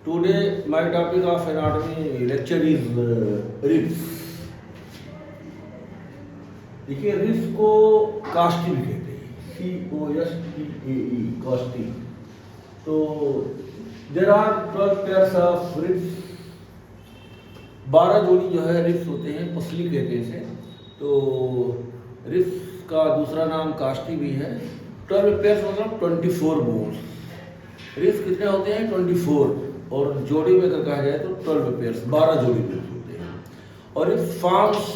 Today, my topic of anatomy lecture is ribs. देखिए ribs को costae भी कहते हैं, COSTAE, कास्टी। तो there are 12 pairs of ribs, 12 जोड़ी जो है रिब्स होते हैं, पसली कहते हैं इसे। तो रिब्स का दूसरा नाम कास्टी भी है। 12 पेयर्स मतलब 24 बोन्स। रिब्स कितने होते हैं? 24, और जोड़ी में अगर कहा जाए तो 12 पेयर्स, 12 जोड़ी रिब्स होते हैं। और it forms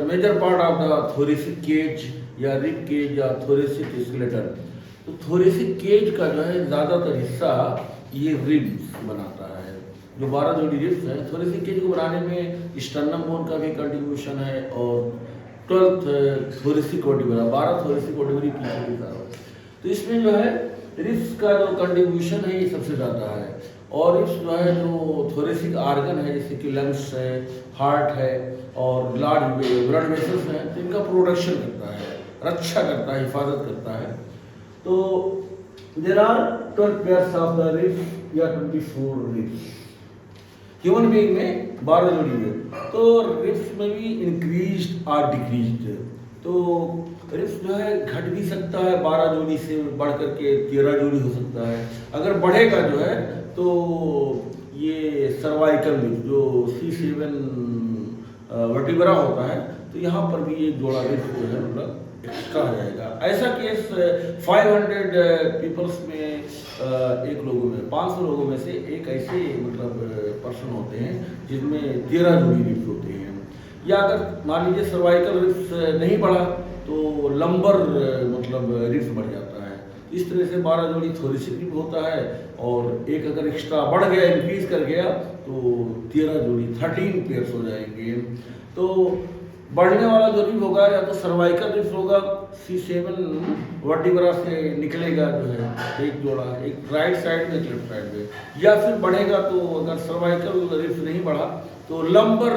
major part of the thoracic cage या रिब केज या थोरेसिक स्केलेटन। तो थोरेसिक केज का जो है ज़्यादातर हिस्सा ये रिब्स बनाता है। जो 12 जोड़ी रिब्स हैं, थोरेसिक केज को बनाने में स्टर्नम बोन का भी कंट्रीब्यूशन है, और 12th thoracic vertebra, 12 thoracic vertebra पीछे की तरफ। तो इसमें जो है रिब्स का जो कंट्रीब्यूशन है ये सबसे ज़्यादा है। और रिब्स जो है जो थोरेसिक आर्गन है, जैसे कि लंग्स है, हार्ट है और लार्ज ब्लड वेसल्स हैं, तो इनका प्रोडक्शन करता है, रक्षा करता है, हिफाजत करता है। तो there are 12 pairs of the ribs या 24 रिब्स। ह्यूमन बीइंग में 12 जोड़ी है। तो रिब्स में भी इंक्रीज्ड और डिक्रीज्ड। तो रिब्स जो है घट भी सकता है, 12 जोड़ी से बढ़ करके 13 जोड़ी हो सकता है। अगर बढ़ेगा जो है तो ये सर्वाइकल रिब्स जो C7 वर्टिब्रा होता है, तो यहाँ पर भी एक जोड़ा रिब्स जो है मतलब एक्स्ट्रा आ जाएगा। ऐसा केस 500 पीपल्स में, एक लोगों में, 500 लोगों में से एक ऐसे मतलब पर्सन होते हैं जिनमें 13 जोड़ी रिब्स होते हैं। या अगर मान लीजिए सर्वाइकल रिब्स नहीं बढ़ा तो लंबर मतलब रिब्स बढ़ जाता है। इस तरह से 12 जोड़ी थोरेसिक रिब होता है, और एक अगर एक्स्ट्रा बढ़ गया, इंक्रीज कर गया, तो 13 जोड़ी 13 पेयर्स हो जाएंगे। तो बढ़ने वाला जो रिब होगा या तो सर्वाइकल रिब्स होगा, C7 वर्टिब्रा से निकलेगा जो है एक जोड़ा, एक राइट साइड में, एक लेफ्ट साइड में। या फिर बढ़ेगा तो अगर सर्वाइकल रिब्स नहीं बढ़ा तो लंबर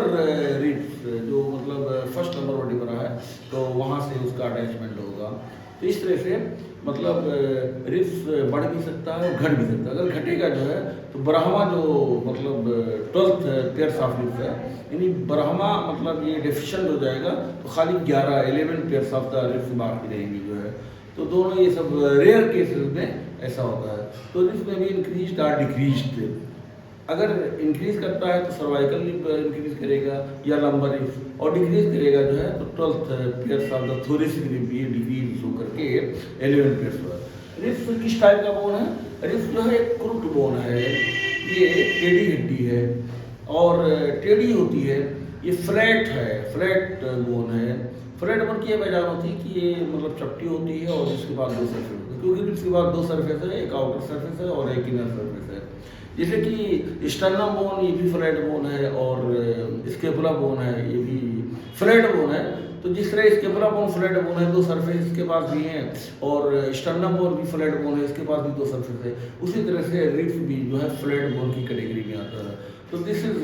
रिब्स जो मतलब फर्स्ट नंबर वर्टिब्रा है, तो वहाँ से उसका अटैचमेंट होगा। तो इस तरह से मतलब रिब्स बढ़ भी सकता है और घट भी सकता है। अगर घटेगा जो है तो ब्राह्मा जो मतलब 12th पेयर्स ऑफ रिब्स है, यानी ब्राह्मा मतलब ये डेफिशिएंट हो जाएगा, तो खाली 11 पेयर्स ऑफ द रिब्स बाकी रहेंगी जो है। तो दोनों ये सब रेयर केसेस में ऐसा होता है। तो रिब्स में भी इंक्रीज्ड और डिक्रीज्ड। अगर इंक्रीज करता है तो सर्वाइकल रिब इंक्रीज करेगा या लंबर रिब्स, और डिक्रीज करेगा जो है तो 12th pairs of the thoracic rib ये डिक्रीज होकर के 11 पेयर्स हुआ। रिब्स किस टाइप का बोन है? रिब्स जो है एक क्रूट बोन है, ये टेढ़ी हड्डी है और टेढ़ी होती है। ये फ्लैट है, फ्लैट बोन है। फ्लैट बोन की यह पहचान होती है कि ये मतलब चपटी होती है और इसके बाद 2 सरफेस होते हैं, क्योंकि रिब्स के बाद 2 सरफेस है, एक आउटर सरफेस है और एक इनर सरफेस है। जैसे कि स्टर्नम बोन ये भी फ्लैट बोन है, और स्केपुला बोन है ये भी फ्लैट बोन है। तो जिस तरह स्केपुला बोन फ्लैट बोन है, 2 सरफेस इसके पास भी हैं, और स्टर्नम बोन भी फ्लैट बोन है, इसके पास भी 2 सरफेस है। उसी तरह से रिब्स भी जो है फ्लैट बोन की कैटेगरी में आता है। तो दिस इज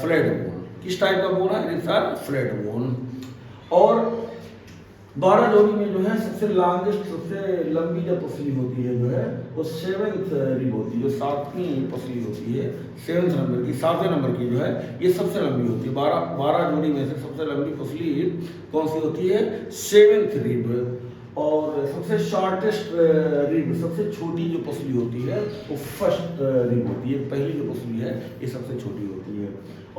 फ्लैट बोन। किस टाइप का बोन है? Ribs are flat bone. और 12 जोड़ी में जो है सबसे लॉन्गेस्ट, सबसे लंबी जो पसली होती है जो है वो 7th रिब होती है, जो 7वीं पसली होती है, 7th नंबर की, 7वें नंबर की जो है ये सबसे लंबी होती है। 12 जोड़ी में से सबसे लंबी पसली कौन सी होती है? 7th rib. और सबसे शॉर्टेस्ट रिब, सबसे छोटी जो पसली होती है वो फर्स्ट रिब होती है। पहली जो पसली है ये सबसे छोटी होती है।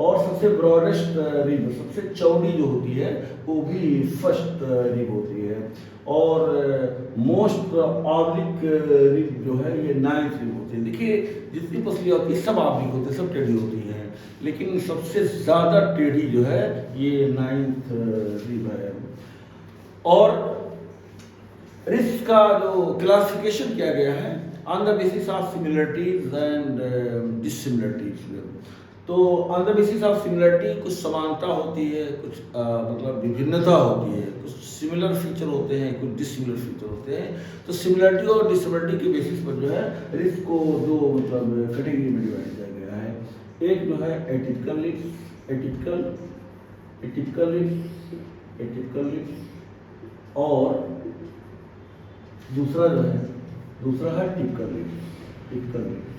और सबसे ब्रॉडेस्ट रिब, सबसे चौड़ी जो होती है वो भी फर्स्ट रिब होती है। और मोस्ट ऑब्लिक रिब जो है ये 9th रिब होती है। देखिए जितनी पसलियाँ होती है सब ऑब्लिक होती है, सब टेढ़ी होती हैं, लेकिन सबसे ज़्यादा टेढ़ी जो है ये 9th रिब है। और रिब्स का जो क्लासिफिकेशन किया गया है on the basis of similarities and dissimilarities. तो on the basis of similarity कुछ समानता होती है, कुछ मतलब विभिन्नता होती है, कुछ सिमिलर फीचर होते हैं, कुछ डिसिमिलर फीचर होते हैं। तो सिमिलरिटी और डिसिमिलरिटी के बेसिस पर जो है रिब्स को दो मतलब कैटेगरी में डिवाइड किया गया है। एक जो है atypical ribs, atypical ribs, atypical ribs, और दूसरा जो है, दूसरा है typical ribs, typical ribs.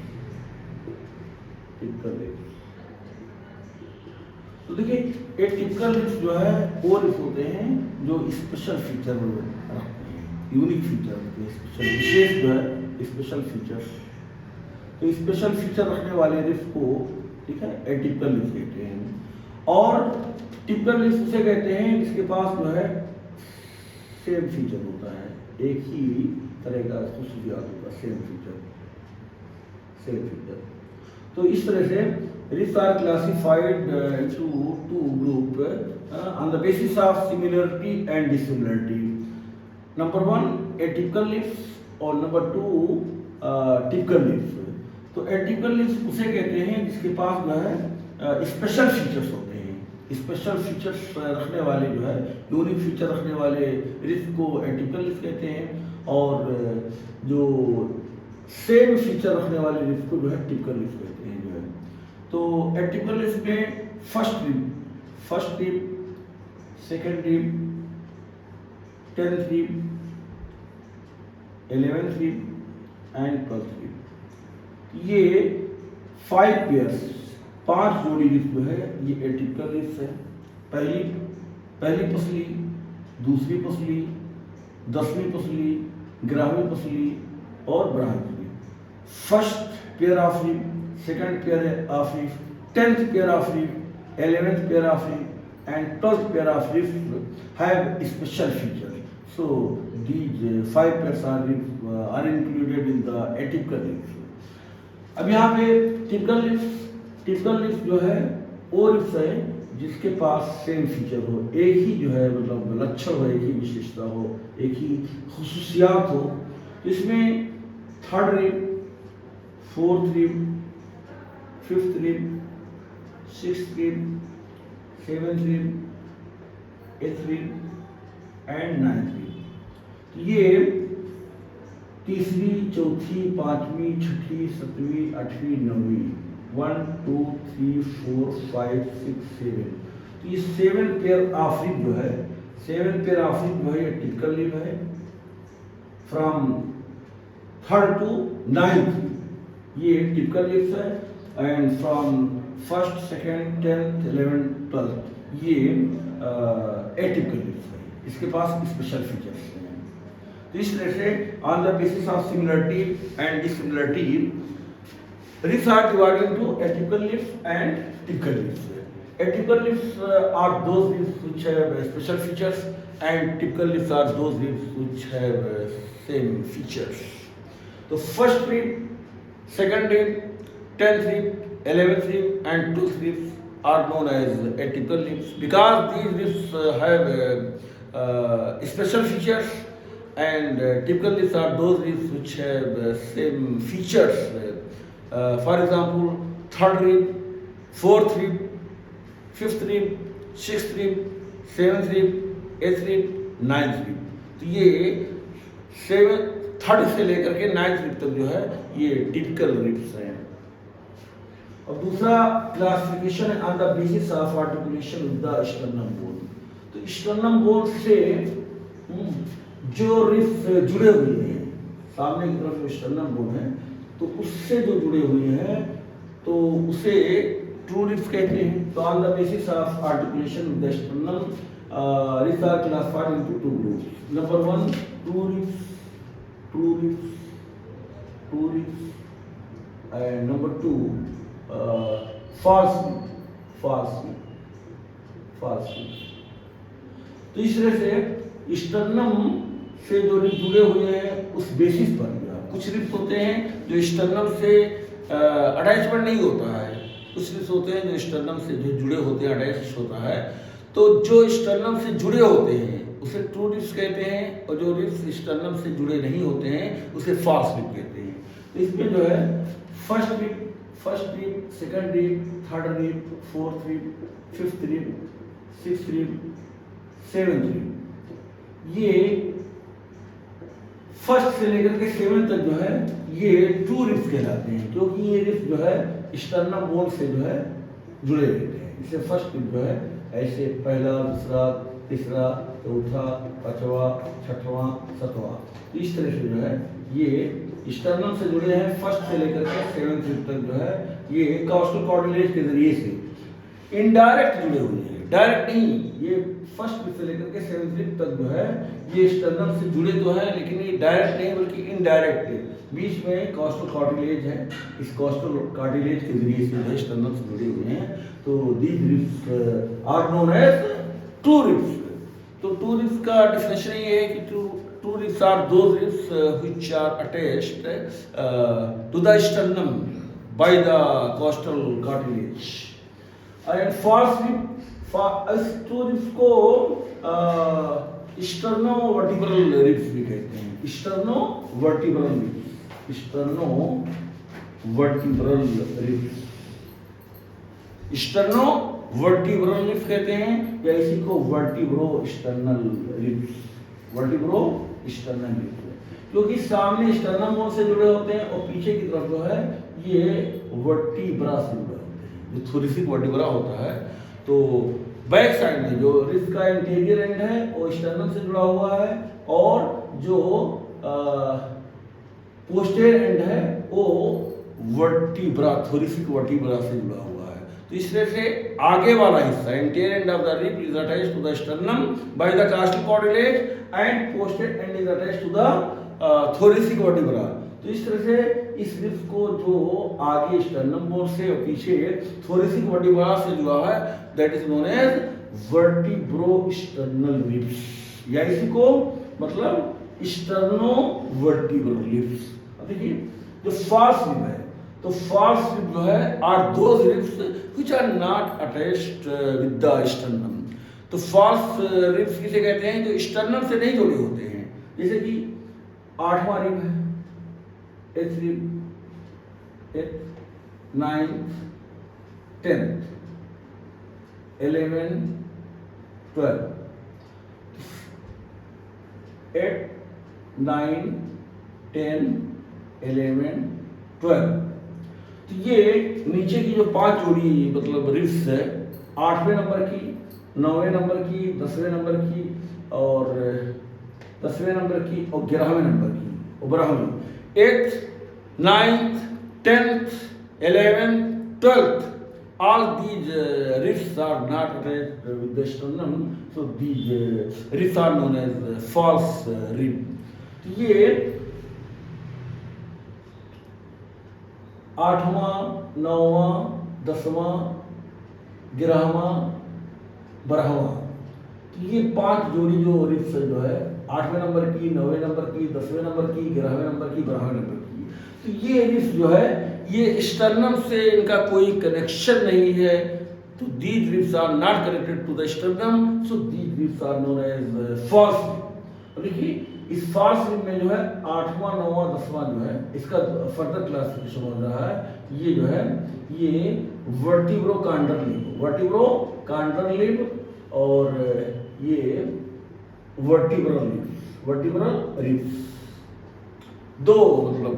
Typical ribs. तो देखिए एक टिपिकल रिब्स जो है वो रिब्स होते हैं जो स्पेशल फीचर रखते हैं, यूनिक फीचर रखते हैं, स्पेशल विशेष जो है स्पेशल फीचर। तो स्पेशल फीचर रखने वाले रिब्स को ठीक है एटिपिकल रिब्स कहते हैं। और टिपिकल रिब्स उसे कहते हैं जिसके पास जो है सेम फीचर होता है, एक ही तरह का खसूसियात होगा, सेम फीचर। तो इस तरह से ribs are classified into two group on the basis of similarity and dissimilarity. Number 1 atypical ribs और नंबर 2 टिपिकल रिब्स। तो एटिपिकल रिब्स उसे कहते हैं जिसके पास जो है स्पेशल फीचर्स होते हैं, स्पेशल फीचर्स रखने वाले जो है यूनिक फीचर रखने वाले रिब्स को एटिपिकल रिब्स कहते हैं, और जो सेम फीचर रखने वाले रिब्स को जो है टिपिकल रिब्स कहते हैं जो है। तो एटिपिकल रिब्स में first rib, second rib, 10th rib, 11th rib and 12th rib, ये 5 पेयर्स, 5 जोड़ी रिब्स जो है ये एटिपिकल रिब्स है। पहली पसली, दूसरी पसली, 10वीं पसली, 11वीं पसली और 12वीं पसली। First pair of rib, second pair of rib, 10th pair of rib, 11th pair of rib and 12th pair of rib have special feature. So these 5 pairs are included in the atypical ribs. अब यहाँ पे typical ribs जो है वो ribs है जिसके पास same feature हो, एक ही जो है मतलब लक्षण हो, एक ही विशेषता हो, एक ही खुसूसियात हो। तो इसमें 3rd rib, 4th rib, 5th rib, 6th rib, 7th rib, 8th rib end 9th rib. ये तीसरी, चौथी, 5वीं, 6वीं, 7वीं, 8वीं, 9वीं, 1 2 3 4 5 6 7। तो ये 7 पेयर ऑफ रिब जो है, 7 पेयर ऑफ रिब जो है ये टिपिकल रिब है। फ्रॉम 3rd to 9th ये टिपिकल रिब्स है, and from 1st, 2nd, 10th, 11th, 12th ये एटिपिकल रिब्स है, इसके पास स्पेशल फीचर्स हैं। तो इस तरह से on the basis of similarity and dissimilarity ribs are divided into atypical ribs and typical ribs. Atypical ribs are those ribs which have special features and typical ribs are those ribs which have same features. तो first rib, second rib, 10th rib, 11th rib and 12th ribs are known as atypical ribs because these ribs have special features, and typical ribs are those ribs which have same features. For example, 3rd rib, 4th rib, 5th rib, 6th rib, 7th rib, 8th rib, 9th rib। तो ये 3rd से लेकर के 9th rib तक जो है ये typical ribs हैं। और दूसरा क्लासिफिकेशन है on the basis of articulation with the sternum bone. तो स्टर्नम बोन से जो रिब्स जुड़े हुए हैं, सामने की तरफ जो स्टर्नम बोन है तो उससे जो जुड़े हुए हैं तो उसे ट्रू रिब्स कहते हैं। तो on the basis of articulation with the sternum ribs are classified into 2 groups. Number 1 true ribs and number 2 false rib। तो इस तरह से स्टर्नम से जो रिब्स जुड़े हुए हैं उस बेसिस पर कुछ रिब्स होते हैं जो स्टर्नम से अटैचमेंट नहीं होता है, कुछ रिब्स होते हैं जो स्टर्नम से जो जुड़े होते हैं, अटैच होता है। तो जो स्टर्नम से जुड़े होते हैं उसे ट्रू रिब्स कहते हैं, और जो रिब्स स्टर्नम से जुड़े नहीं होते हैं उसे फॉल्स रिब कहते हैं। तो इसमें जो है first rib, second rib, 3rd rib, 4th rib, 5th rib, 6th rib, 7th rib, ये फर्स्ट से लेकर के 7th तक जो है ये ट्रू रिब्स कहलाते हैं, क्योंकि ये रिब्स जो है स्टर्नम बोन से जो है जुड़े रहते हैं। इसे फर्स्ट रिब जो है ऐसे पहला, दूसरा, तीसरा, चौथा, 5वां, 6वां, 7वां, इस तरह से जो है ये स्टर्नम से जुड़े हैं फर्स्ट से लेकर के सेवेंथ रिब तक जो है ये कॉस्टल कार्टिलेज के जरिए से इनडायरेक्ट जुड़े हुए हैं, डायरेक्ट नहीं। ये फर्स्ट रिब से लेकर के सेवेंथ रिब तक जो है ये स्टर्नम से जुड़े तो हैं, लेकिन ये डायरेक्ट नहीं बल्कि इनडायरेक्ट है। बीच में कॉस्टल कार्टिलेज है, इस कॉस्टल कार्टिलेज के जरिए से जो स्टर्नम से जुड़े हुए हैं। तो these ribs are known as true ribs. तो ट्रू रिब्स का डेफिनेशन ये है कि true ribs are those ribs which are attached to the sternum by the costal cartilage. And false rib, true ribs को स्टर्नोवर्टिब्रल रिब्स भी कहते हैं। Sternovertebral ribs, sternovertebral ribs, sternovertebral ribs कहते हैं, या इसी को vertebro sternal ribs, vertebro sternal ribs, क्योंकि सामने स्टर्नम बोन से जुड़े होते हैं और पीछे की तरफ जो है ये वर्टिब्रा से जुड़े होते हैं, जो थोरिसिक वर्टिब्रा होता है। तो बैक साइड में जो रिब्स का इंटीरियर एंड है वो स्टर्नम से जुड़ा हुआ है, और जो पोस्टीरियर एंड है वो वर्टिब्रा, थोरिसिक वर्टिब्रा से जुड़ा हुआ है। तो इस तरह से आगे वाला हिस्सा interior end of the rib is attached to the sternum by the costal cartilage and posterior end is attached to the thoracic vertebra. तो इस तरह से इस रिब्स को जो आगे स्टर्नम बोन से और पीछे थोरिसिक वर्टिब्रा से जुड़ा है that is known as vertebro sternal ribs, या इसी को मतलब स्टर्नोवर्टिब्रल रिब्स। अब देखिए जो फॉल्स रिब है, तो फॉल्स रिब जो है are those ribs which are not attached with the sternum. तो फॉल्स रिब्स किसे कहते हैं? जो स्टर्नम से नहीं जुड़े होते हैं। जैसे कि 8वां रिब है, 8th rib, 8th, 9th, 10th, 11, 12, 8, 9, 10, 11, 12। तो ये नीचे की जो 5 जोड़ी मतलब रिब्स है, 8वें नंबर की, 9वें नंबर की, 10वें नंबर की और 10वें नंबर की और 11वें नंबर की और 12वें, 8th, 9th, 10th, 11th, 12th, all these ribs are not attached with the sternum, so these ribs are known as false rib. तो ये 8वां, 9वां, 10वां, 11वां, 12वां, तो ये 5 जोड़ी जो रिब्स जो है 8वें नंबर की, 9वें नंबर की, 10वें नंबर की, 11वें नंबर की, 12वें नंबर की, तो ये रिब्स जो है ये स्टर्नम से इनका कोई कनेक्शन नहीं है। तो these ribs are not connected to the sternum, so these ribs are known as false rib. देखिए इस फॉल्स रिब में जो है 8वां, 9वां, 10वां जो है इसका फर्दर क्लासिफिकेशन हो रहा है। ये जो है ये वर्टिब्रो कांडर लिब, वर्टिब्रो कांडर लिब और ये वर्टिब्रल रिब्स, वर्टिब्रल रिब्स दो मतलब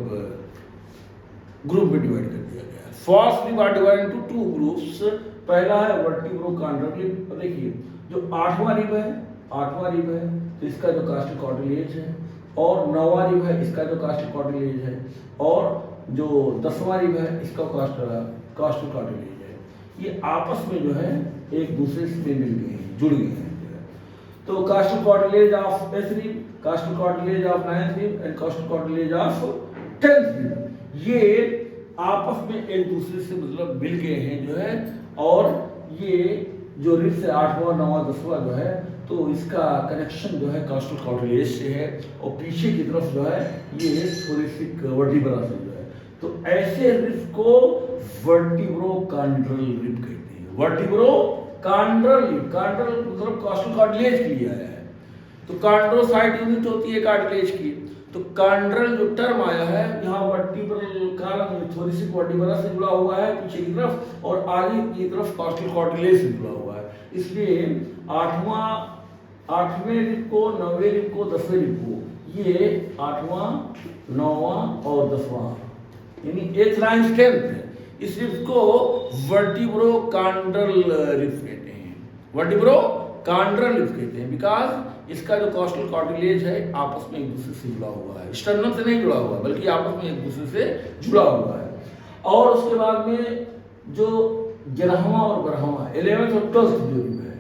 ग्रुप में डिवाइड कर दिया गया है। False rib are divided into 2 groups. पहला है वर्टिब्रो कांडर रिब। देखिए जो 8वां रिब है, 8वां रिब है तो इसका जो कॉस्टल कार्टिलेज है, और 9वां रिब है इसका जो कॉस्टल कार्टिलेज है, और जो 10वां रिब है इसका कॉस्टल कार्टिलेज है। ये आपस में जो है एक दूसरे से मिल गए हैं, जुड़ गए हैं। तो costal cartilage of 8th rib, costal cartilage of 9th rib and costal cartilage of 10th rib, ये आपस में एक दूसरे से मतलब मिल गए हैं जो है। और ये जो रिब्स है 8वां, 9वां, 10वां जो है तो इसका कनेक्शन जो है कॉस्टल कार्टिलेज से है, और पीछे की तरफ जो है ये थोरिसिक वर्टिब्रा से जो है। तो ऐसे रिब्स को वर्टिब्रो कांड्रल रिब कहते हैं। वर्टिब्रो कांड्रल रिब, कांड्रल मतलब कॉस्टल कार्टिलेज के लिए आया है। तो कांड्रोसाइट यूनिट होती है कार्टिलेज की। तो कांड्रल जो टर्म आया है यहाँ वर्टिब्रल कॉलम थोरिसिक वर्टिब्रा से जुड़ा हुआ है पीछे की तरफ, और आगे की तरफ कॉस्टल कार्टिलेज से जुड़ा हुआ है। इसलिए 8वें रिब को, 9वें रिब को, 10वें रिब को, ये 8वां, 9वां और 10वां यानी 8th, 9th, 10th, इस रिब को वर्टिब्रो कांड्रल रिब कहते हैं। वर्टिब्रो कांड्रल रिब कहते हैं बिकॉज इसका जो कॉस्टल कार्टिलेज है आपस में एक दूसरे से जुड़ा हुआ है, स्टर्नम से नहीं जुड़ा हुआ है बल्कि आपस में एक दूसरे से जुड़ा हुआ है। और उसके बाद में जो गिरहवा और बरहवा 11th और 12th जो रिब है,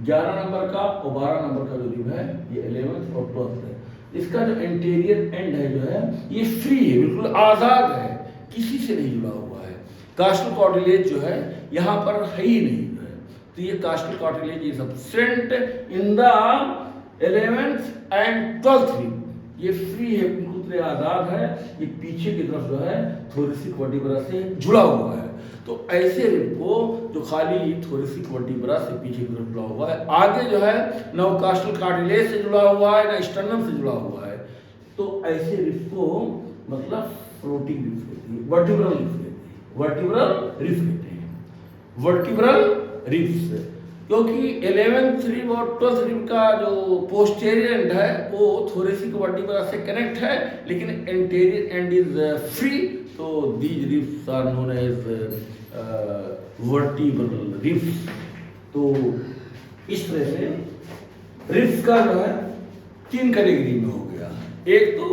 11 नंबर का और 12 नंबर का जो रिब है ये 11th और 12th है। इसका जो एंटीरियर एंड है जो है ये फ्री है, बिल्कुल आज़ाद है, किसी से नहीं जुड़ा हुआ है। कॉस्टल कार्टिलेज जो है यहाँ पर है ही नहीं है। तो ये costal cartilage is absent in the 11th and 12th rib, ये फ्री है, बिल्कुल आज़ाद है, ये पीछे की तरफ जो है थोरेसिक वर्टिब्रा से जुड़ा हुआ है। तो ऐसे रिब को जो खाली थोरेसिक वर्टिब्रा से पीछे की तरफ जुड़ा हुआ है, आगे जो है न कॉस्टल कार्टिलेज से जुड़ा हुआ है न स्टर्नम से जुड़ा हुआ है, तो ऐसे रिब को मतलब फ्लोटिंग रिब्स कहते हैं, वर्टिब्रल रिब्स कहते हैं, वर्टिब्रल रिब्स कहते हैं, वर्टिब्रल रिब्स। क्योंकि 11th रिब और 12th रिब का जो पोस्टेरियर एंड है वो थोरेसिक वर्टिब्रा से कनेक्ट है, लेकिन एंटीरियर एंड इज फ्री, तो these ribs are known as vertebral ribs. तो इस तरह से रिब्स का जो है 3 कैटेगरी में हो गया। एक तो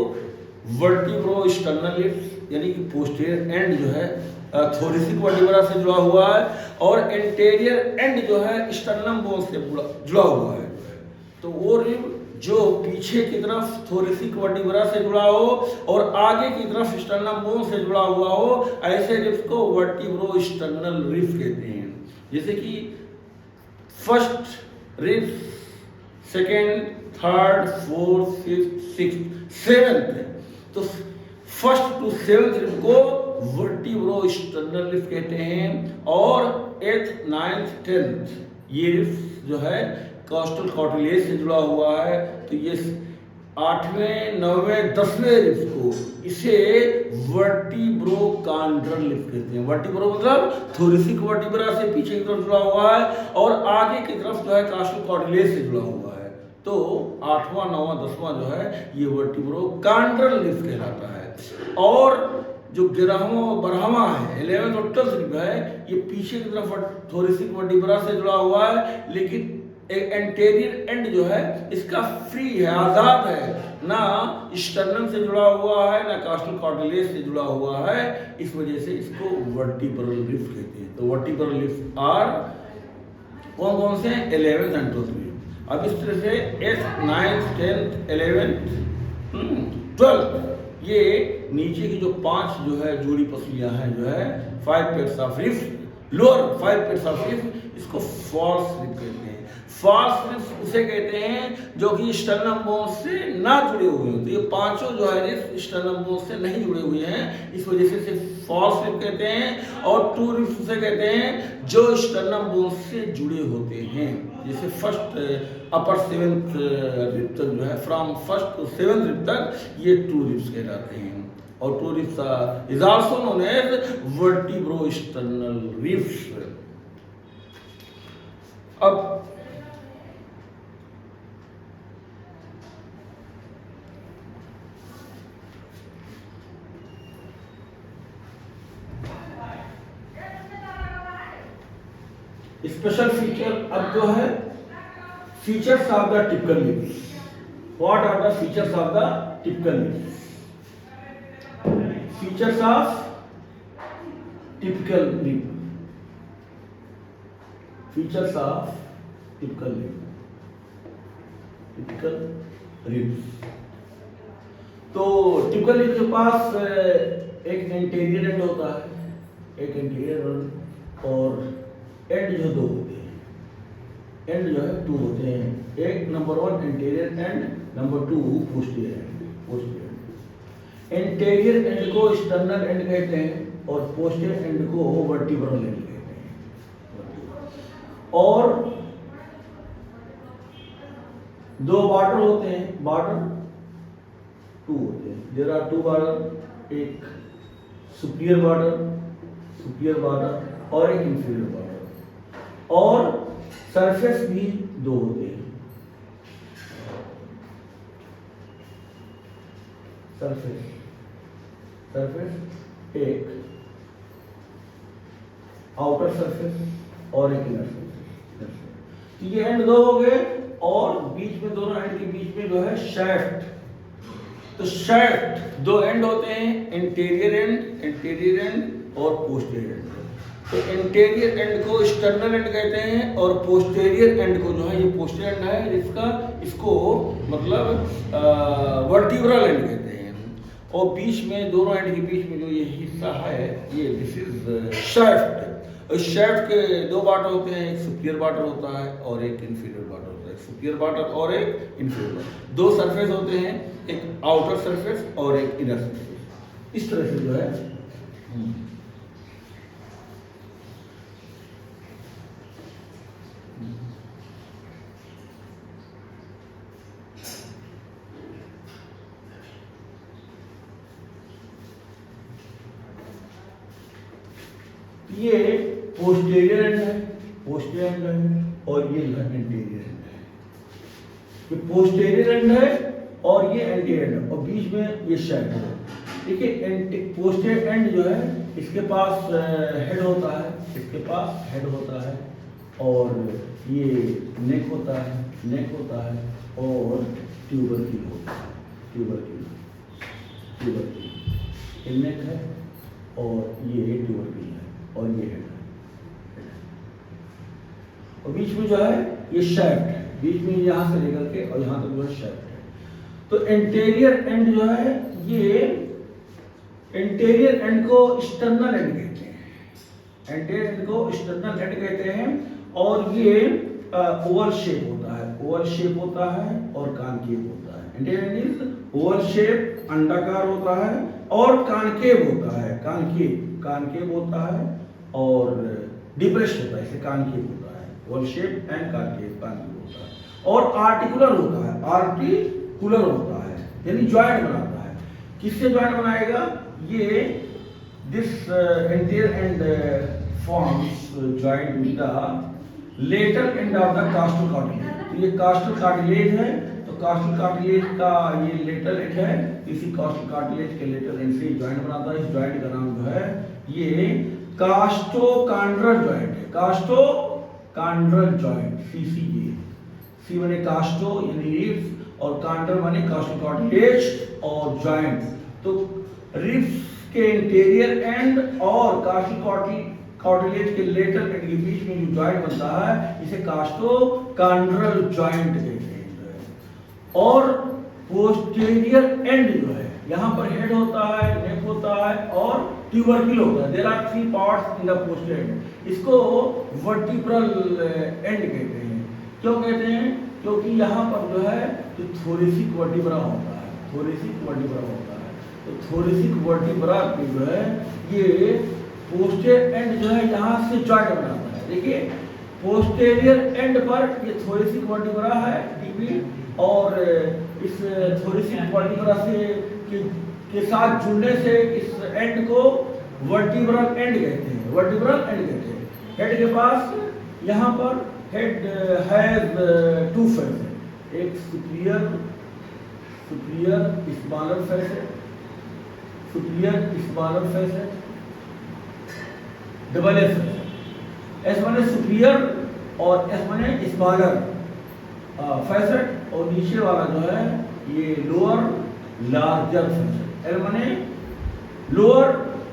वर्टिब्रो स्टर्नल रिब्स यानी कि पोस्टेरियर एंड जो है थोरेसिक वर्टिब्रा से जुड़ा हुआ है, और एंटीरियर एंड जो है स्टर्नम बोन से जुड़ा हुआ है। तो वो रिब जो पीछे की तरफ थोरेसिक वर्टिब्रा से जुड़ा हो और आगे की तरफ स्टर्नम बोन से जुड़ा हुआ हो, ऐसे रिब्स को वर्टिब्रो स्टर्नल रिब्स कहते हैं। जैसे कि first ribs, second, third, fourth, fifth, sixth, seventh, तो फर्स्ट टू सेवेंथ रिब को वर्टिब्रो स्टर्नल रिब्स कहते हैं, और 8th, 9th, 10th ये रिब्स जो है कॉस्टल कार्टिलेज से जुड़ा हुआ है। तो ये 8वें, 9वें, 10वें रिब्स को इसे वर्टिब्रो कॉन्ड्रल रिब्स कहते हैं। वर्टिब्रो मतलब थोरेसिक वर्टिब्रा से पीछे की तरफ जुड़ा हुआ है और आगे की तरफ जो है कॉस्टल कार्टिलेज से जुड़ा हुआ है। तो 8वां, 9वां, 10वां जो है ये वर्टिब्रो कॉन्ड्रल रिब्स कहलाता है। और जो गिरहवा और बरहवा है 11th और 12th रिब है, ये पीछे की तरफ थोरेसिक वर्टिब्रा से जुड़ा हुआ है, लेकिन एंटीरियर एंड जो है इसका फ्री है, आज़ाद है, ना स्टर्नम से जुड़ा हुआ है ना कॉस्टल कार्टिलेज से जुड़ा हुआ है। इस वजह से इसको वर्टिब्रल रिब्स कहते हैं। तो वर्टिब्रल रिब्स आर कौन कौन से हैं? 11th and 12th rib. अब इस तरह से 8th, 9th, 10th, 11th, 12th ये नीचे की जो 5 जो है जोड़ी पसलियां हैं जो है 5 pairs of ribs, lower 5 pairs of ribs, इसको फॉल्स रिब कहते हैं। फॉल्स रिब्स उसे कहते हैं जो कि स्टर्नम बोन से ना जुड़े हुए हैं। तो ये पांचों जो है रिब्स स्टर्नम बोन से नहीं जुड़े हुए हैं, इस वजह से इसे फॉल्स रिब कहते हैं। और ट्रू रिब्स उसे कहते हैं जो स्टर्नम बोन से जुड़े होते हैं। जैसे फर्स्ट अपर 7th रिब तक जो है, from first to 7th rib तक ये ट्रू रिब्स कहलाते हैं। और true ribs is also known as vertebro sternal ribs. अब स्पेशल फीचर अब जो है features of the typical ribs. What are the features of the typical ribs? Features of typical rib, features of typical rib, typical ribs. तो typical rib के पास एक anterior and होता है, एक एंटीरियर एंड और एंड जो 2 होते हैं, एंड जो है 2 होते हैं। एक number 1 anterior and, number 2 posterior and. Posterior anterior and को स्टर्नल एंड कहते हैं और पोस्टीरियर एंड को वर्टिब्रल एंड कहते हैं। और 2 बॉर्डर होते हैं, बॉर्डर 2 होते हैं। देयर आर 2 बॉर्डर, एक सुपीरियर बॉर्डर और एक इंफीरियर बॉर्डर। और सरफेस भी 2 होते हैं, सरफेस एक आउटर सरफेस और एक इनर सरफेस। तो ये एंड 2 हो गए और बीच में दोनों एंड के बीच में जो है शैफ्ट। तो शैफ्ट दो एंड होते हैं, इंटीरियर एंड और पोस्टीरियर एंड। तो इंटीरियर एंड को एक्सटर्नल एंड कहते हैं और पोस्टीरियर एंड को जो है, ये पोस्टीरियर एंड है इसको मतलब वर्टिब्रल एंड कहते हैं। और बीच में दोनों एंड के बीच में जो ये हिस्सा है ये दिस इज शैफ्ट। शैफ्ट के दो बाटर होते हैं, एक सुपीरियर बाटर होता है और एक इंफीरियर बाटर होता है। सुपीरियर बाटर और एक इंफीरियर बाटर, दो सरफेस होते हैं, एक आउटर सरफेस और एक इनर सरफेस। इस तरह से जो है ये पोस्टीरियर एंड है, पोस्टीरियर एंड है और ये इंटीरियर एंड है। ये पोस्टीरियर एंड है और ये एंटीरियर एंड है और बीच में ये शैफ्ट है। देखिए पोस्टीरियर एंड जो है इसके पास हेड होता है, इसके पास हेड होता है और ये नेक होता है और ट्यूबरक्यूल होता है, ट्यूबरक्यूल ये नेक है और ये ट्यूबरक्यूल है और ये हेड है। और बीच में जो है ये शैफ्ट है, बीच में यहाँ से लेकर के और यहाँ तक जो है शैफ्ट है। तो इंटीरियर एंड जो है ये इंटीरियर एंड को एक्सटर्नल एंड कहते हैं, इंटीरियर एंड को एक्सटर्नल एंड कहते हैं और ये ओवल शेप होता है, ओवल शेप होता है और कानकेव होता है। Interior and is Oval shape, अंडाकार होता है और कानकेव होता है, कानकेव होता है और डिप्रेस्ड होता है, इसे कानकेव होता है। ओवल शेप एंड कानकेव होता है और आर्टिकुलर होता है, आर्टिकुलर होता है यानी जॉइंट बनाता है। किससे जॉइंट बनाएगा? ये this interior and forms joint with the lateral and of the कास्टल cartilage. तो ये कास्टल कार्टिलेज है, तो कास्टल कार्टिलेज का ये लेटरल एंड है, इसी कास्टल कार्टिलेज के लेटरल एंड से जॉइंट बनाता है। इस जॉइंट का नाम जो है ये कास्टोकांड्रल जॉइंट है, कास्टोकांड्रल जॉइंट, सीसीजे। सी माने कास्टो यानी रिब्स और कांड्रल माने कास्टल कार्टिलेज और जॉइंट। तो रिब्स के इंटीरियर एंड और कास्टल कार्टिलेज के लेटरल एंड के बीच में जो जॉइंट बनता है इसे कास्टोकांड्रल जॉइंट कहते हैं। और पोस्टीरियर एंड जो है यहाँ पर हेड होता है, नेक होता है और ट्यूबरक्यूल होता है। There are 3 parts in the posterior end. इसको वर्टिब्रल एंड कहते हैं। क्यों कहते हैं? क्योंकि यहाँ पर जो है तो थोरेसिक वर्टिब्रा होता है, थोरेसिक वर्टिब्रा होता है। तो थोरेसिक वर्टिब्रा की जो है ये पोस्टीरियर एंड जो है यहाँ से जॉइंट बनाता है। देखिए पोस्टीरियर एंड पर ये थोरेसिक वर्टिब्रा है टीबी और इस थोरेसिक वर्टिब्रा से के साथ जुड़ने से इस एंड को वर्टिब्रल एंड कहते हैं, वर्टिब्रल एंड कहते हैं। हेड के पास यहाँ पर हेड हैज 2 फेसेट, एक superior smaller facet, superior smaller facet, double S माने सुपीरियर और एस माने स्मॉलर फेसेट और नीचे वाला जो है ये लोअर लार्जर फेसेट। एल माने लोअर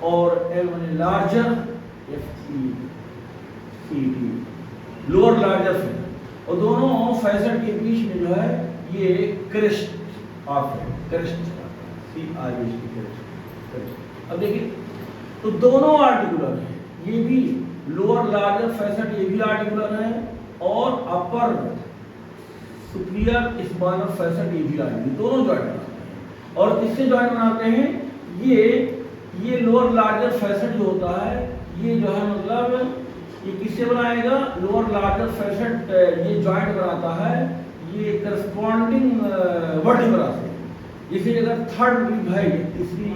और एल माने लार्जर, लोअर लार्जर फेसेट। और दोनों फेसेट के बीच में जो है ये क्रेस्ट ऑफ है, क्रेस्ट क्रेस्ट। अब देखिए तो दोनों आर्टिकुलर है, ये भी लोअर लार्जर फेसेट ये भी आर्टिकुलर है और अपर सुपीरियर स्मॉलर फेसेट ये भी आर्टिकुलर, दोनों जॉइंट बनाते हैं। और किससे जॉइंट बनाते हैं? ये लोअर लार्जर फेसेट जो होता है ये जो है मतलब ये किससे बनाएगा? लोअर लार्जर फेसेट ये जॉइंट बनाता है ये करस्पॉन्डिंग वर्टिब्रा से। जैसे अगर थर्ड रिब है, तीसरी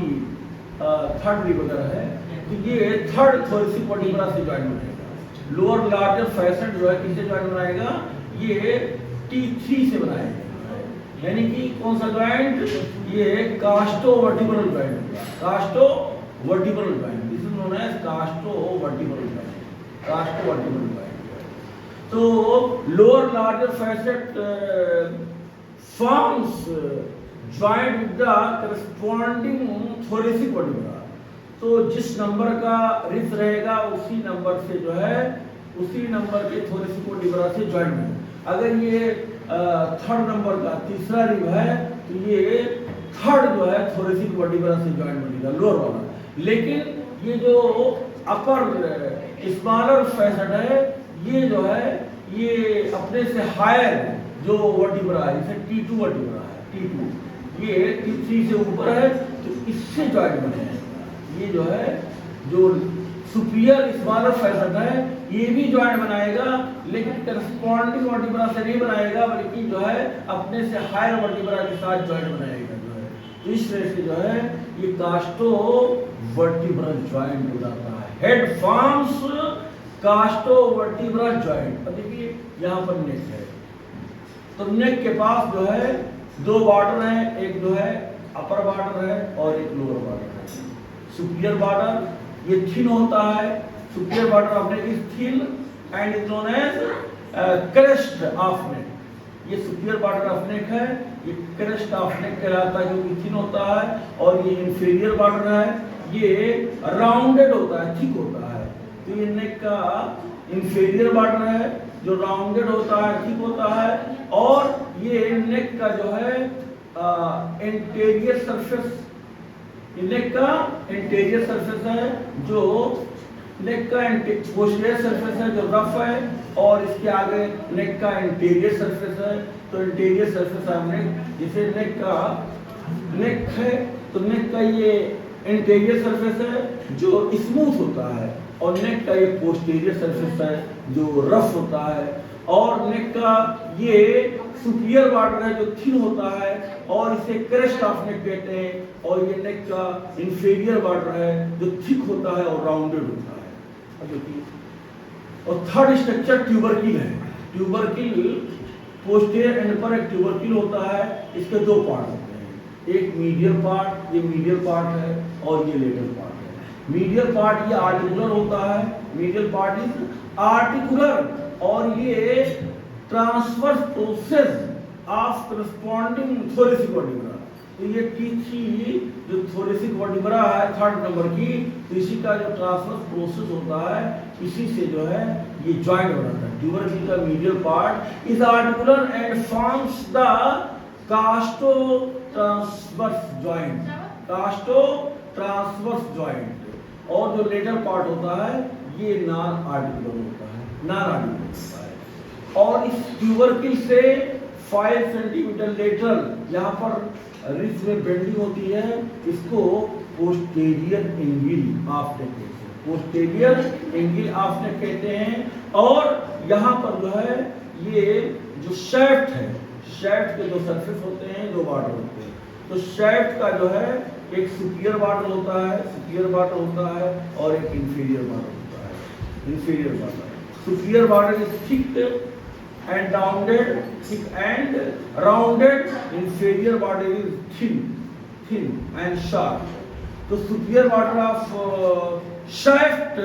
थर्ड रिब अगर है तो ये थर्ड थोरेसिक वर्टिब्रा से जॉइंट बनाएगा। लोअर लार्जर फेसेट जो है किससे जॉइंट बनाएगा? ये T3 से बनाएगा। यानी कि कौन सा जॉइंट? ये costovertebral joint, costovertebral joint, this is known as costovertebral joint, costovertebral joint. तो lower larger facet forms joint with the corresponding thoracic vertebra. तो जिस नंबर का रिस रहेगा उसी नंबर से जो है उसी नंबर के थोरेसिक वर्टिब्रा से ज्वाइंट होगा। अगर ये थर्ड नंबर का तीसरा रिब है तो ये थर्ड जो है थोरेसिक वर्टिब्रा से ज्वाइंट बनेगा, लोअर वाला। लेकिन ये जो अपर स्मॉलर फैसेट है ये जो है ये अपने से हायर जो वर्टिब्रा है, जैसे T2 वर्टिब्रा है, T2 ये T3 से ऊपर है तो इससे ज्वाइंट बनेगा। ये जो है जो सुपीरियर स्मॉलर फैसेट है ये भी ज्वाइंट बनाएगा, लेकिन करस्पॉन्डिंग वर्टिब्रा से नहीं बनाएगा, बल्कि जो है अपने से हायर वर्टिब्रा के साथ ज्वाइंट बनाएगा जो है। तो इस तरह से जो है ये कास्टो वर्टिब्रल ज्वाइंट हो जाता है। Head forms costovertebral joint. अब देखिए यहाँ पर नेक है, तो नेक के पास जो है दो बॉर्डर है, एक जो है अपर बॉर्डर है और एक लोअर बॉर्डर है। सुपीरियर बॉर्डर ये थिन होता है, superior border of neck is thin and is known as crest of neck. ये सुपीरियर बॉर्डर ऑफ नेक है, ये क्रेस्ट ऑफ नेक कहलाता है क्योंकि थिन होता है। और ये इंफीरियर बॉर्डर है, ये राउंडेड होता है, थिक होता है। तो ये नेक का इंफीरियर बॉर्डर है जो राउंडेड होता है, थिक होता है। और ये नेक का जो है इंटीरियर सरफेस, ये नेक का इंटीरियर सरफेस है जो नेक का पोस्टीरियर सरफेस है जो रफ है, और इसके आगे नेक का इंटीरियर सरफेस है। तो इंटीरियर सरफेस है नेक, जैसे नेक है तो नेक का ये इंटीरियर सरफेस है जो स्मूथ होता है, और नेक का ये पोस्टीरियर सरफेस है जो रफ होता है। और नेक का ये सुपीरियर बॉर्डर है जो थिन होता है और इसे क्रेस्ट ऑफ नेक कहते हैं। और ये नेक का इंफीरियर बॉर्डर है जो थिक होता है और राउंडेड होता है। और थर्ड स्ट्रक्चर ट्यूबरकिल है। ट्यूबरकिल पोस्टीरियर एंड पर एक ट्यूबरकिल होता है, इसके दो पार्ट होते हैं, एक मीडियल पार्ट, ये मीडियल पार्ट है, और ये लेटरल पार्ट है। मीडियल पार्ट ये आर्टिकुलर होता है, मीडियल पार्ट इज आर्टिकुलर, और ये transverse process of corresponding thoracic vertebra. तो ये T3 जो थोरेसिक वर्टिब्रा है थर्ड नंबर की, तो इसी का जो ट्रांसवर्स प्रोसेस होता है इसी से जो है ये ज्वाइंट बनाता है। ट्यूबरकिल का medial part is articular and forms the costotransverse joint, costotransverse joint. और जो लेटर पार्ट होता है ये नॉन आर्टिकुलर होता है, नॉन आर्टिकुलर होता है। और इस ट्यूबरकिल से 5 सेंटीमीटर लेटरल यहाँ पर रिज में बेंडिंग होती है, इसको पोस्टीरियर एंगिल ऑफ नेक कहते हैं, पोस्टीरियर एंगिल ऑफ नेक कहते हैं। और यहाँ पर जो है ये जो शैफ्ट है, शैफ्ट के दो सरफेस होते हैं, दो बॉर्डर होते हैं। तो शैफ्ट का जो है एक सुपीरियर बॉर्डर होता है, सुपीरियर बॉर्डर होता है, और एक इंफीरियर बॉर्डर होता है, inferior border. Superior border is thick and rounded, thick and rounded. Inferior border is thin and sharp. तो superior border of shaft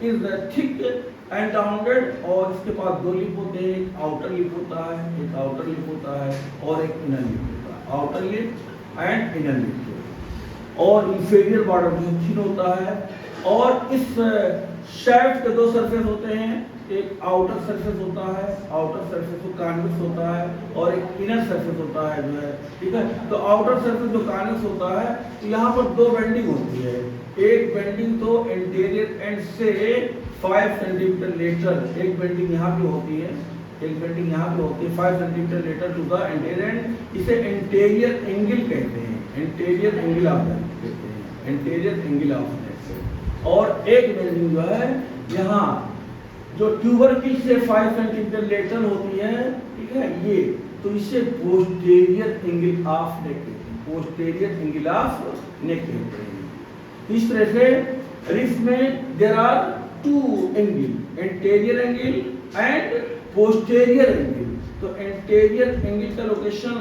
is thick and rounded, और इसके पास दो लिप होते हैं, एक आउटर लिप होता है, एक आउटर लिप होता है, और एक इनर लिप होता है, outer lip and inner lip. और इंफीरियर बॉर्डर जो थिन होता है। और इस शाफ्ट के दो सरफेस होते हैं, एक आउटर सरफेस होता है, आउटर सरफेस जो कॉन्वेक्स होता है, और एक इनर सरफेस होता है जो है, ठीक है। तो आउटर सरफेस जो कॉन्वेक्स होता है तो यहाँ पर दो बेंडिंग होती है, एक बेंडिंग तो इंटीरियर एंड से 5 सेंटीमीटर लेटरल, एक बेंडिंग यहाँ भी होती है, एक बेंडिंग यहाँ भी होती है 5 centimetre lateral to the anterior end, इसे इंटीरियर एंगल कहते हैं, इंटीरियर एंगल ऑफ नेक कहते हैं, इंटीरियर एंगल ऑफ नेक। और एक बेंडिंग जो है यहाँ जो ट्यूबरकिल से 5 सेंटीमीटर लेटरल होती है, ठीक है, ये तो इसे पोस्टीरियर एंगल ऑफ नेक कहते हैं, पोस्टीरियर एंगल ऑफ नेक कहते हैं। इस तरह से रिस्ट में there are 2 angle, anterior angle and posterior angle. तो इंटीरियर एंगल का लोकेशन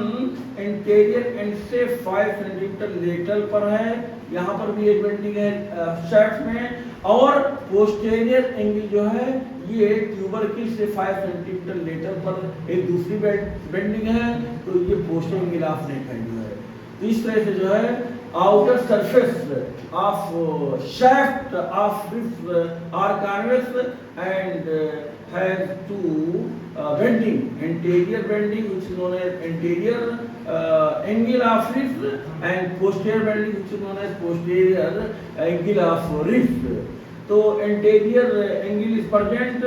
इंटीरियर एंड से 5 सेंटीमीटर लेटरल पर है, यहाँ पर भी एक बेंडिंग है शाफ्ट में। और पोस्टीरियर एंगल जो है ये ट्यूबरकिल से 5 सेंटीमीटर लेटर पर एक दूसरी बेंडिंग है, तो ये पोस्टीरियर एंगल ऑफ नेक है जो है। तो इस तरह से जो है outer surface of shaft of ribs are convex and has two bending, anterior bending which is known as anterior angle of ribs and posterior bending which is known as posterior angle of ribs. तो anterior angle is present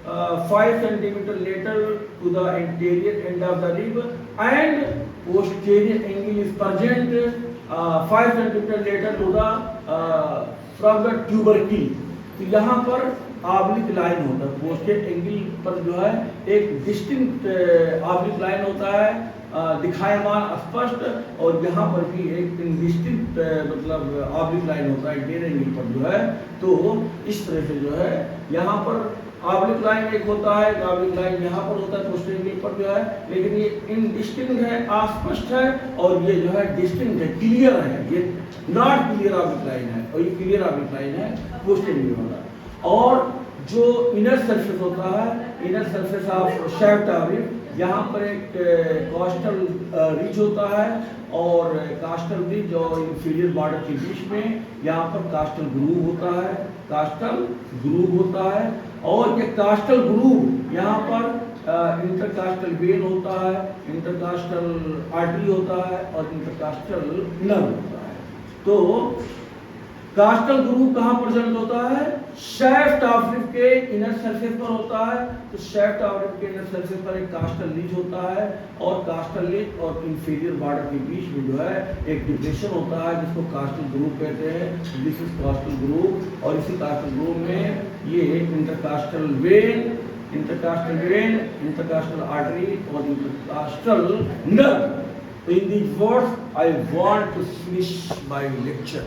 5 centimeter lateral to the anterior end of the rib and posterior angle is present 5 centimeter lateral to the from the tubercle. तो यहाँ पर oblique line होता है, posted angle पर जो है एक डिस्टिंक्ट ऑब्लिक लाइन होता है, दिखायमान स्पष्ट, और यहाँ पर भी एक इनडिस्टिंक्ट मतलब ऑब्लिक लाइन होता है इंटीरियर एंगल पर जो है। तो इस तरह से जो है यहाँ पर ऑब्लिक लाइन एक होता है, ऑब्लिक लाइन यहाँ पर होता है पोस्टीरियर एंगल पर जो है, लेकिन ये इनडिस्टिंक्ट है, अस्पष्ट है, और ये जो है डिस्टिंक्ट है, क्लियर है, ये नॉट क्लियर ऑब्लिक लाइन है, और ये क्लियर ऑब्लिक लाइन है पोस्टीरियर एंगल वाला। और जो इनर सरफेस होता है, inner surface of shaft of rib, यहाँ पर एक कॉस्टल रिज होता है, और कास्टल रिज और इंफीरियर बॉर्डर के बीच में यहाँ पर कास्टल ग्रूव होता है, कास्टल ग्रूव होता है, और ये कास्टल ग्रूव यहाँ पर इंटरकास्टल वेन होता है, इंटरकास्टल आर्टरी होता है, और इंटरकास्टल नर्व होता है। तो कास्टल ग्रूव कहाँ प्रेजेंट होता है? शाफ्ट ऑफ रिब के इनर सरफेस पर होता है। तो शाफ्ट ऑफ रिब के इनर सरफेस पर एक कास्टल रिज होता है, और कास्टल रिज और इंफीरियर बॉर्डर के बीच में जो है एक डिप्रेशन होता है जिसको कास्टल ग्रूव कहते हैं। दिस इज कास्टल ग्रूव, और इसी कास्टल ग्रूव में ये इंटरकास्टल वेन, इंटरकास्टल आर्टरी और intercostal nerve. In these words, I want to finish my lecture.